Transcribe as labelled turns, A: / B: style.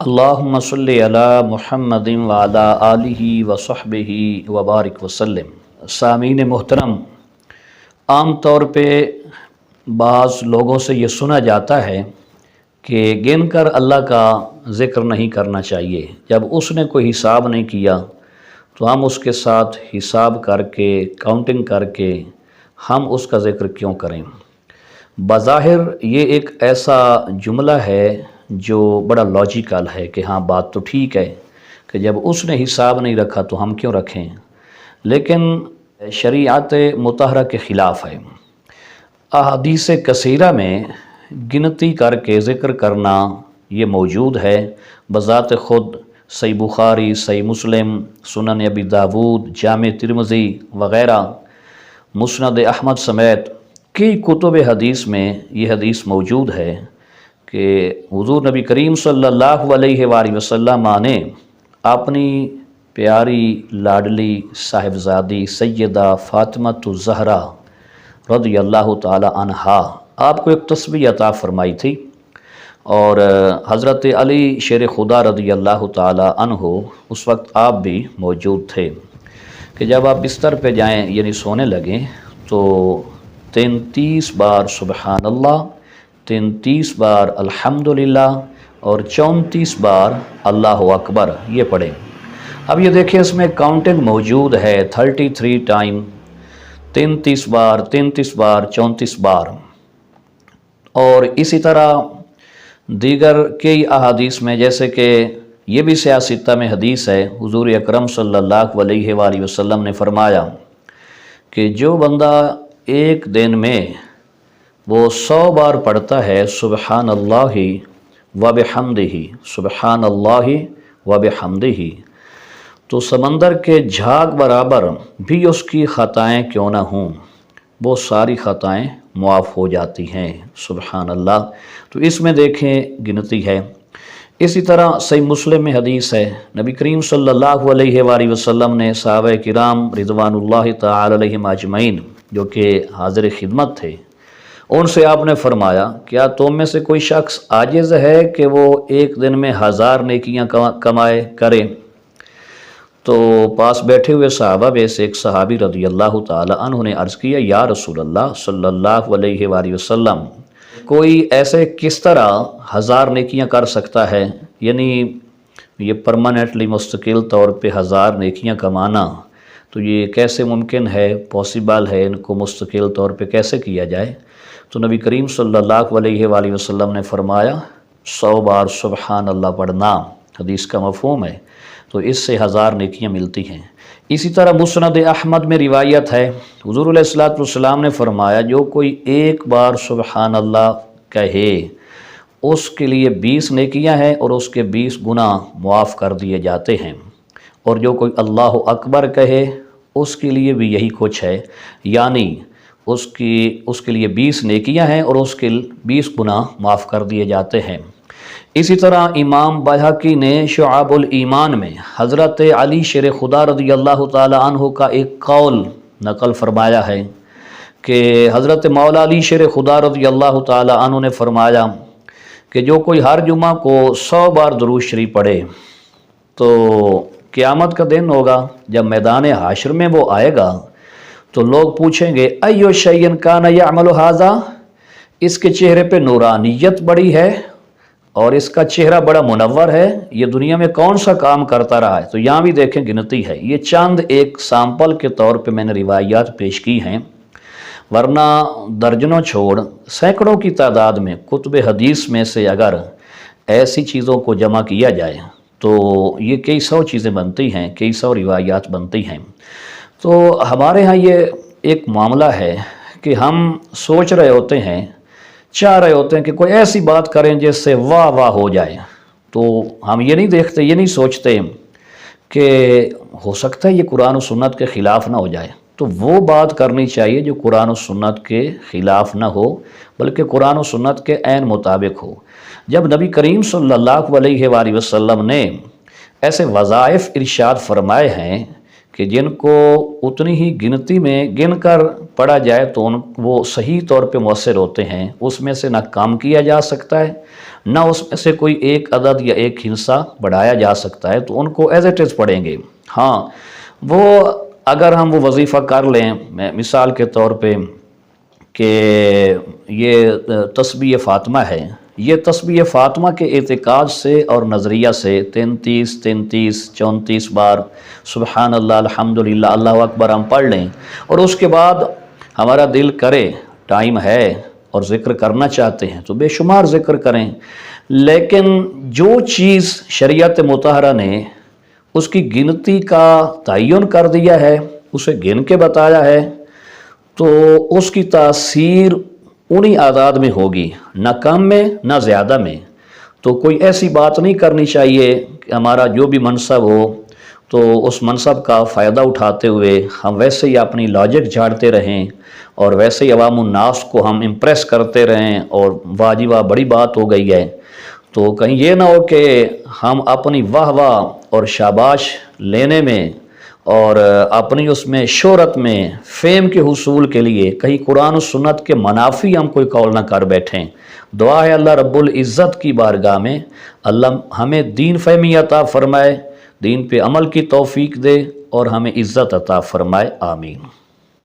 A: اللہم صلی علی محمد وعلی آلہ وصحبہ وبارک وسلم۔ سامعین محترم، عام طور پہ بعض لوگوں سے یہ سنا جاتا ہے کہ گن کر اللہ کا ذکر نہیں کرنا چاہیے، جب اس نے کوئی حساب نہیں کیا تو ہم اس کے ساتھ حساب کر کے کاؤنٹنگ کر کے ہم اس کا ذکر کیوں کریں۔ بظاہر یہ ایک ایسا جملہ ہے جو بڑا لاجیکل ہے کہ ہاں بات تو ٹھیک ہے کہ جب اس نے حساب نہیں رکھا تو ہم کیوں رکھیں، لیکن شریعت مطہرہ کے خلاف ہے۔ احادیث کثیرہ میں گنتی کر کے ذکر کرنا یہ موجود ہے، بذات خود صحیح بخاری، صحیح مسلم، سنن ابی داود، جامع ترمذی وغیرہ، مسند احمد سمیت کئی کتب حدیث میں یہ حدیث موجود ہے کہ حضور نبی کریم صلی اللہ علیہ وآلہ وسلم نے اپنی پیاری لاڈلی صاحبزادی سیدہ فاطمہ الزہرا رضی اللہ تعالی عنہا آپ کو ایک تسبیح عطا فرمائی تھی، اور حضرت علی شیر خدا رضی اللہ تعالی عنہ اس وقت آپ بھی موجود تھے کہ جب آپ بستر پہ جائیں یعنی سونے لگیں تو 33 بار سبحان اللہ، 33 بار الحمدللہ اور 34 بار اللہ اکبر یہ پڑھیں۔ اب یہ دیکھیں اس میں کاؤنٹنگ موجود ہے 33 ٹائم، 33 بار 34 بار، اور اسی طرح دیگر کئی احادیث میں، جیسے کہ یہ بھی سیاستہ میں حدیث ہے، حضور اکرم صلی اللہ علیہ وآلہ وسلم نے فرمایا کہ جو بندہ ایک دن میں وہ 100 بار پڑھتا ہے سبحان اللہ وبحمدہ، سبحان اللہ وبحمدہ، تو سمندر کے جھاگ برابر بھی اس کی خطائیں کیوں نہ ہوں وہ ساری خطائیں معاف ہو جاتی ہیں۔ سبحان اللہ، تو اس میں دیکھیں گنتی ہے۔ اسی طرح صحیح مسلم میں حدیث ہے، نبی کریم صلی اللہ علیہ وآلہ وسلم نے صحابہ کرام رضوان اللہ تعالی علیہم اجمعین جو کہ حاضر خدمت تھے، ان سے آپ نے فرمایا کیا تم میں سے کوئی شخص عاجز ہے کہ وہ ایک دن میں 1000 نیکیاں کمائے کرے؟ تو پاس بیٹھے ہوئے صحابہ میں سے ایک صحابی رضی اللہ تعالی عنہ نے عرض کیا یا رسول اللہ صلی اللہ علیہ وآلہ وسلم، کوئی ایسے کس طرح 1000 نیکیاں کر سکتا ہے؟ یعنی یہ پرماننٹلی مستقل طور پہ 1000 نیکیاں کمانا تو یہ کیسے ممکن ہے، پاسبل ہے، ان کو مستقل طور پہ کیسے کیا جائے؟ تو نبی کریم صلی اللہ علیہ وآلہ وسلم نے فرمایا 100 بار سبحان اللہ پڑھنا، حدیث کا مفہوم ہے، تو اس سے 1000 نیکیاں ملتی ہیں۔ اسی طرح مسند احمد میں روایت ہے، حضور علیہ الصلوۃ والسلام نے فرمایا جو کوئی ایک بار سبحان اللہ کہے اس کے لیے 20 نیکیاں ہیں اور اس کے 20 گناہ معاف کر دیے جاتے ہیں، اور جو کوئی اللہ اکبر کہے اس کے لیے بھی یہی کچھ ہے، یعنی اس کے لیے 20 نیکیاں ہیں اور اس کے 20 گناہ معاف کر دیے جاتے ہیں۔ اسی طرح امام بہقی نے شعب الایمان میں حضرت علی شیر خدا رضی اللہ تعالی عنہ کا ایک قول نقل فرمایا ہے کہ حضرت مولا علی شیر خدا رضی اللہ تعالی عنہ نے فرمایا کہ جو کوئی ہر جمعہ کو 100 بار درود شریف پڑھے تو قیامت کا دن ہوگا، جب میدان حشر میں وہ آئے گا تو لوگ پوچھیں گے ایو شیئن کان یعمل ھذا، اس کے چہرے پہ نورانیت بڑی ہے اور اس کا چہرہ بڑا منور ہے، یہ دنیا میں کون سا کام کرتا رہا ہے؟ تو یہاں بھی دیکھیں گنتی ہے، یہ چند ایک سامپل کے طور پہ میں نے روایات پیش کی ہیں، ورنہ درجنوں چھوڑ سینکڑوں کی تعداد میں کتب حدیث میں سے اگر ایسی چیزوں کو جمع کیا جائے تو یہ کئی سو چیزیں بنتی ہیں، کئی سو روایات بنتی ہیں۔ تو ہمارے ہاں یہ ایک معاملہ ہے کہ ہم سوچ رہے ہوتے ہیں، چاہ رہے ہوتے ہیں کہ کوئی ایسی بات کریں جس سے واہ واہ ہو جائے، تو ہم یہ نہیں دیکھتے، یہ نہیں سوچتے کہ ہو سکتا ہے یہ قرآن و سنت کے خلاف نہ ہو جائے، تو وہ بات کرنی چاہیے جو قرآن و سنت کے خلاف نہ ہو بلکہ قرآن و سنت کے عین مطابق ہو۔ جب نبی کریم صلی اللہ علیہ وآلہ وسلم نے ایسے وظائف ارشاد فرمائے ہیں کہ جن کو اتنی ہی گنتی میں گن کر پڑھا جائے تو وہ صحیح طور پہ مؤثر ہوتے ہیں، اس میں سے نہ کام کیا جا سکتا ہے، نہ اس میں سے کوئی ایک عدد یا ایک ہندسہ بڑھایا جا سکتا ہے، تو ان کو ایز اٹ از پڑھیں گے۔ ہاں وہ اگر ہم وہ وظیفہ کر لیں، مثال کے طور پہ کہ یہ تسبیح فاطمہ ہے، یہ تسبیح فاطمہ کے اعتقاد سے اور نظریہ سے 33 34 بار سبحان اللہ الحمدللہ اللہ اکبر ہم پڑھ لیں، اور اس کے بعد ہمارا دل کرے، ٹائم ہے اور ذکر کرنا چاہتے ہیں تو بے شمار ذکر کریں، لیکن جو چیز شریعت مطہرہ نے اس کی گنتی کا تعین کر دیا ہے، اسے گن کے بتایا ہے، تو اس کی تاثیر انہی اعداد میں ہوگی، نہ کم میں نہ زیادہ میں۔ تو کوئی ایسی بات نہیں کرنی چاہیے کہ ہمارا جو بھی منصب ہو تو اس منصب کا فائدہ اٹھاتے ہوئے ہم ویسے ہی اپنی لاجک جھاڑتے رہیں اور ویسے ہی عوام الناس کو ہم امپریس کرتے رہیں اور واجبہ بڑی بات ہو گئی ہے، تو کہیں یہ نہ ہو کہ ہم اپنی واہ واہ اور شاباش لینے میں اور اپنی اس میں شہرت میں فیم کے حصول کے لیے کہیں قرآن و سنت کے منافی ہم کوئی قول نہ کر بیٹھیں۔ دعا ہے اللہ رب العزت کی بارگاہ میں اللہ ہمیں دین فہمی عطا فرمائے، دین پہ عمل کی توفیق دے اور ہمیں عزت عطا فرمائے، آمین۔